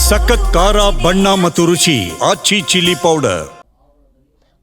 ಸಖತ್ ಖಾರ ಬಣ್ಣ ಮತ್ತು ರುಚಿ ಆಚಿ ಚಿಲ್ಲಿ ಪೌಡರ್.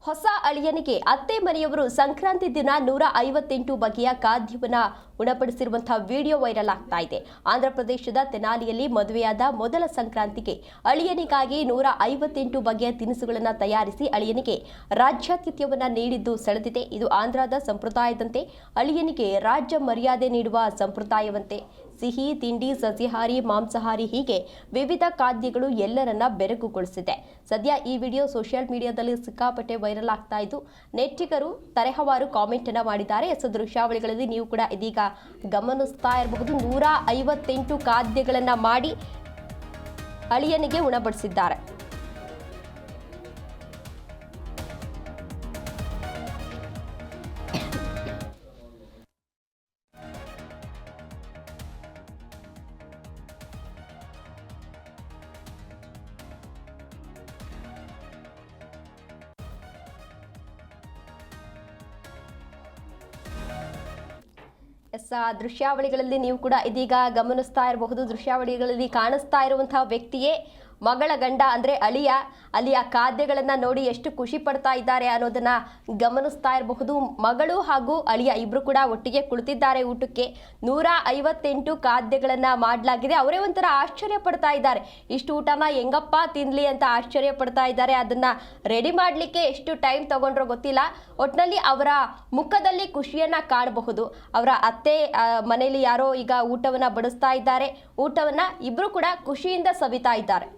ಹೊಸ ಅಳಿಯನಿಗೆ ಅತ್ತೆ ಮನೆಯವರು ಸಂಕ್ರಾಂತಿ ದಿನ 158 ಬಗೆಯ ಖಾದ್ಯವನ್ನು ಉಣಪಡಿಸಿರುವಂತಹ ವಿಡಿಯೋ ವೈರಲ್ ಆಗ್ತಾ ಇದೆ. ಆಂಧ್ರ ಪ್ರದೇಶದ ತೆನಾಲಿಯಲ್ಲಿ ಮದುವೆಯಾದ ಮೊದಲ ಸಂಕ್ರಾಂತಿಗೆ ಅಳಿಯನಿಗಾಗಿ 158 ಬಗೆಯ ತಿನಿಸುಗಳನ್ನು ತಯಾರಿಸಿ ಅಳಿಯನಿಗೆ ರಾಜ್ಯಾತಿಥ್ಯವನ್ನು ನೀಡಿದ್ದು ಸೆಳೆದಿದೆ. ಇದು ಆಂಧ್ರದ ಸಂಪ್ರದಾಯದಂತೆ ಅಳಿಯನಿಗೆ ರಾಜ್ಯ ಮರ್ಯಾದೆ ನೀಡುವ ಸಂಪ್ರದಾಯವಂತೆ ಸಿಹಿ ತಿಂಡಿ, ಸಸ್ಯಾಹಾರಿ, ಮಾಂಸಾಹಾರಿ ಹೀಗೆ ವಿವಿಧ ಖಾದ್ಯಗಳು ಎಲ್ಲರನ್ನ ಬೆರಗುಗೊಳಿಸಿದೆ. ಸದ್ಯ ಈ ವಿಡಿಯೋ ಸೋಷಿಯಲ್ ಮೀಡಿಯಾದಲ್ಲಿ ಸಿಕ್ಕಾಪಟ್ಟೆ ವೈರಲ್ ಆಗ್ತಾ ಇದ್ದು ನೆಟ್ಟಿಗರು ತರಹವಾರು ಕಾಮೆಂಟ್ ಅನ್ನ ಮಾಡಿದ್ದಾರೆ. ದೃಶ್ಯಾವಳಿಗಳಲ್ಲಿ ನೀವು ಕೂಡ ಇದೀಗ ಗಮನಿಸ್ತಾ ಇರಬಹುದು. 158 ಖಾದ್ಯಗಳನ್ನ ಮಾಡಿ ಅಳಿಯನಿಗೆ ಉಣಬಡಿಸಿದ್ದಾರೆ. ದೃಶ್ಯಾವಳಿಗಳಲ್ಲಿ ನೀವು ಕೂಡ ಇದೀಗ ಗಮನಿಸ್ತಾ ಇರಬಹುದು. ದೃಶ್ಯಾವಳಿಗಳಲ್ಲಿ ಕಾಣಿಸ್ತಾ ಇರುವಂತಹ ವ್ಯಕ್ತಿಯೇ ಮಗಳ ಗಂಡ ಅಂದ್ರೆ ಅಳಿಯ ಖಾದ್ಯಗಳನ್ನ ನೋಡಿ ಎಷ್ಟು ಖುಷಿ ಪಡ್ತಾ ಇದ್ದಾರೆ ಅನ್ನೋದನ್ನ ಗಮನಿಸ್ತಾ ಇರಬಹುದು. ಮಗಳು ಹಾಗೂ ಅಳಿಯ ಇಬ್ರು ಕೂಡ ಒಟ್ಟಿಗೆ ಕುಳಿತಿದ್ದಾರೆ ಊಟಕ್ಕೆ. 158 ಖಾದ್ಯಗಳನ್ನ ಮಾಡಲಾಗಿದೆ. ಅವರೇ ಒಂಥರ ಆಶ್ಚರ್ಯ ಪಡ್ತಾ ಇದ್ದಾರೆ. ಇಷ್ಟು ಊಟನ ಹೆಂಗಪ್ಪ ತಿನ್ಲಿ ಅಂತ ಆಶ್ಚರ್ಯ ಪಡ್ತಾ ಇದ್ದಾರೆ. ಅದನ್ನ ರೆಡಿ ಮಾಡ್ಲಿಕ್ಕೆ ಎಷ್ಟು ಟೈಮ್ ತಗೊಂಡ್ರೋ ಗೊತ್ತಿಲ್ಲ. ಒಟ್ಟಿನಲ್ಲಿ ಅವರ ಮುಖದಲ್ಲಿ ಖುಷಿಯನ್ನ ಕಾಣಬಹುದು. ಅವರ ಅತ್ತೆ ಮನೆಯಲ್ಲಿ ಯಾರೋ ಈಗ ಊಟವನ್ನ ಬಡಿಸ್ತಾ ಇದ್ದಾರೆ. ಊಟವನ್ನ ಇಬ್ರು ಕೂಡ ಖುಷಿಯಿಂದ ಸವಿತಾ ಇದ್ದಾರೆ.